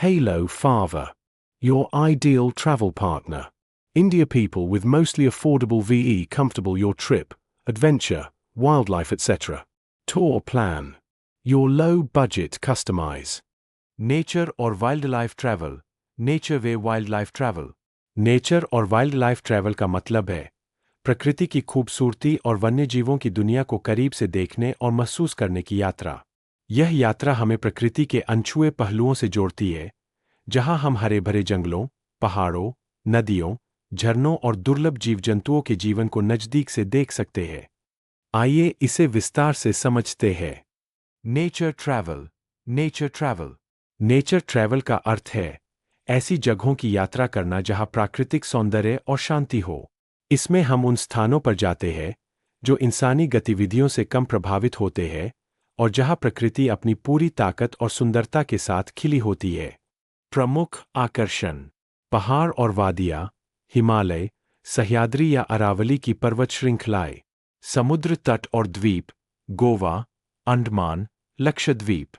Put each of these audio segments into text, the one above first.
Halo Fava. Your ideal travel partner. India people with mostly affordable VE comfortable your trip, adventure, wildlife etc. Tour plan. Your low budget customize. Nature और wild life travel. Nature वे wild life travel. Nature और wild life travel का मतलब है प्रकृति की खूबसूरती और वन्य जीवों की दुनिया को करीब से देखने और महसूस करने की यात्रा. यह यात्रा हमें प्रकृति के अनछुए पहलुओं से जोड़ती है, जहां हम हरे भरे जंगलों, पहाड़ों, नदियों, झरनों और दुर्लभ जीव जंतुओं के जीवन को नज़दीक से देख सकते हैं. आइए इसे विस्तार से समझते हैं. Nature travel. Nature travel. Nature travel का अर्थ है ऐसी जगहों की यात्रा करना जहां प्राकृतिक सौंदर्य और शांति हो. इसमें हम उन स्थानों पर जाते हैं जो इंसानी गतिविधियों से कम प्रभावित होते हैं और जहां प्रकृति अपनी पूरी ताकत और सुंदरता के साथ खिली होती है. प्रमुख आकर्षण. पहाड़ और वादियाँ, हिमालय, सह्याद्री या अरावली की पर्वत श्रृंखलाएं, समुद्र तट और द्वीप, गोवा, अंडमान, लक्षद्वीप,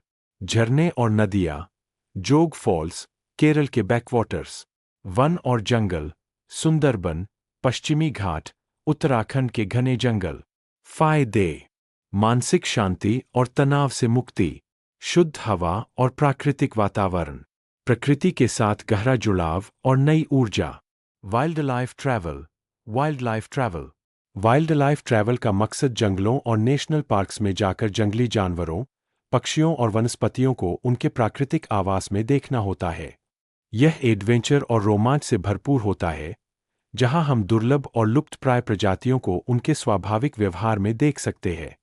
झरने और नदियाँ, जोग फॉल्स, केरल के बैकवाटर्स, वन और जंगल, सुंदरबन, पश्चिमी घाट, उत्तराखंड के घने जंगल. फायदे. मानसिक शांति और तनाव से मुक्ति, शुद्ध हवा और प्राकृतिक वातावरण, प्रकृति के साथ गहरा जुड़ाव और नई ऊर्जा. Wild life travel. Wild life travel. Wild life travel का मकसद जंगलों और नेशनल पार्क्स में जाकर जंगली जानवरों, पक्षियों और वनस्पतियों को उनके प्राकृतिक आवास में देखना होता है. यह एडवेंचर और रोमांच से भरपूर होता है, जहां हम दुर्लभ और लुप्तप्राय प्रजातियों को उनके स्वाभाविक व्यवहार में देख सकते हैं.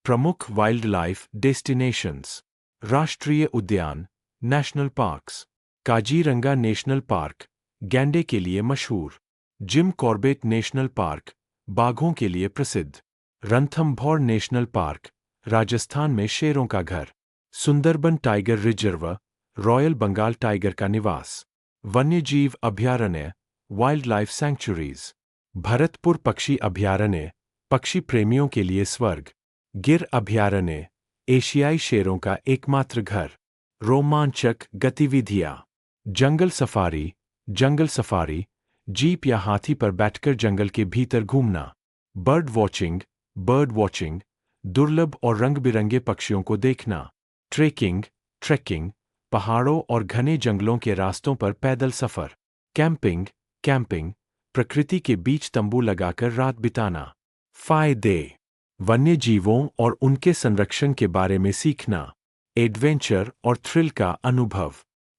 प्रमुख वाइल्ड लाइफ डेस्टिनेशंस. राष्ट्रीय उद्यान, national parks. Kaziranga national park, गैंडे के लिए मशहूर. जिम कॉर्बेट नेशनल पार्क, बाघों के लिए प्रसिद्ध. रणथंभौर नेशनल पार्क, राजस्थान में शेरों का घर. Sundarban tiger reserve, royal Bengal tiger का निवास. वन्यजीव अभयारण्य, वाइल्ड लाइफ सैंक्चुरीज. भरतपुर पक्षी अभयारण्य, पक्षी प्रेमियों के लिए स्वर्ग. गिर अभयारण्य, एशियाई शेरों का एकमात्र घर. रोमांचक गतिविधियां. जंगल सफारी, जंगल सफारी, जीप या हाथी पर बैठकर जंगल के भीतर घूमना. बर्ड वॉचिंग, बर्ड वॉचिंग, दुर्लभ और रंग-बिरंगे पक्षियों को देखना. ट्रेकिंग, ट्रेकिंग, पहाड़ों और घने जंगलों के रास्तों पर पैदल सफर. कैंपिंग, कैंपिंग, प्रकृति के बीच तंबू लगाकर रात बिताना. फायदे. वन्य जीवों और उनके संरक्षण के बारे में सीखना. एडवेंचर और थ्रिल का अनुभव.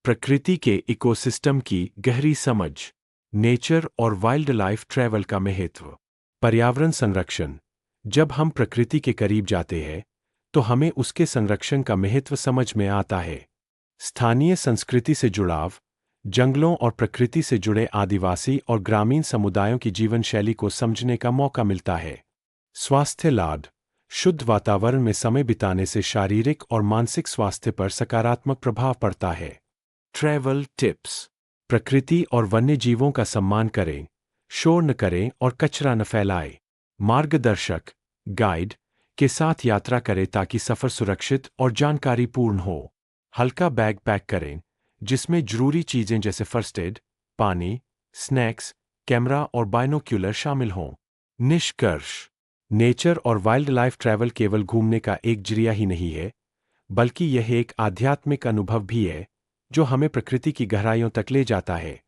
प्रकृति के इकोसिस्टम की गहरी समझ. नेचर और वाइल्ड लाइफ ट्रैवल का महत्व. पर्यावरण संरक्षण. जब हम प्रकृति के करीब जाते हैं तो हमें उसके संरक्षण का महत्व समझ में आता है. स्थानीय संस्कृति से जुड़ाव. जंगलों और प्रकृति से जुड़े आदिवासी और ग्रामीण समुदायों की जीवन शैली को समझने का मौका मिलता है. स्वास्थ्य लाभ. शुद्ध वातावरण में समय बिताने से शारीरिक और मानसिक स्वास्थ्य पर सकारात्मक प्रभाव पड़ता है. Travel tips. प्रकृति और वन्य जीवों का सम्मान करें, शोर न करें और कचरा न फैलाएं. मार्गदर्शक, गाइड के साथ यात्रा करें ताकि सफर सुरक्षित और जानकारीपूर्ण हो. हल्का बैग पैक करें, जिसमें जरूरी चीजें जैसे फर्स्ट एड, पानी, स्नैक्स, कैमरा और बाइनोक्यूलर शामिल हों. निष्कर्ष. नेचर और वाइल्ड लाइफ ट्रैवल केवल घूमने का एक जरिया ही नहीं है, बल्कि यह एक आध्यात्मिक अनुभव भी है जो हमें प्रकृति की गहराइयों तक ले जाता है.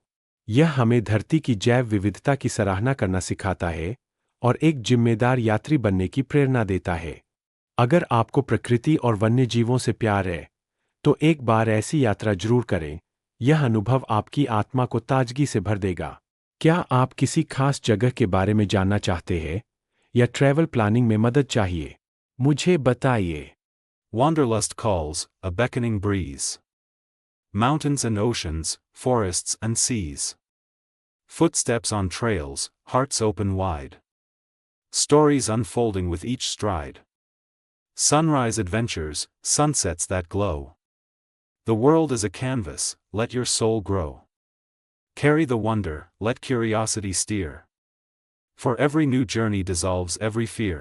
यह हमें धरती की जैव विविधता की सराहना करना सिखाता है और एक जिम्मेदार यात्री बनने की प्रेरणा देता है. अगर आपको प्रकृति और वन्य जीवों से प्यार है तो एक बार ऐसी यात्रा जरूर करें. यह अनुभव आपकी आत्मा को ताजगी से भर देगा. क्या आप किसी खास जगह के बारे में जानना चाहते हैं या ट्रैवल प्लानिंग में मदद चाहिए? मुझे बताइए. Wanderlust calls, a beckoning breeze. Mountains and oceans, forests and seas. Footsteps on trails, hearts open wide. Stories unfolding with each stride. Sunrise adventures, sunsets that glow. The world is a canvas, let your soul grow. Carry the wonder, let curiosity steer. For every new journey dissolves every fear.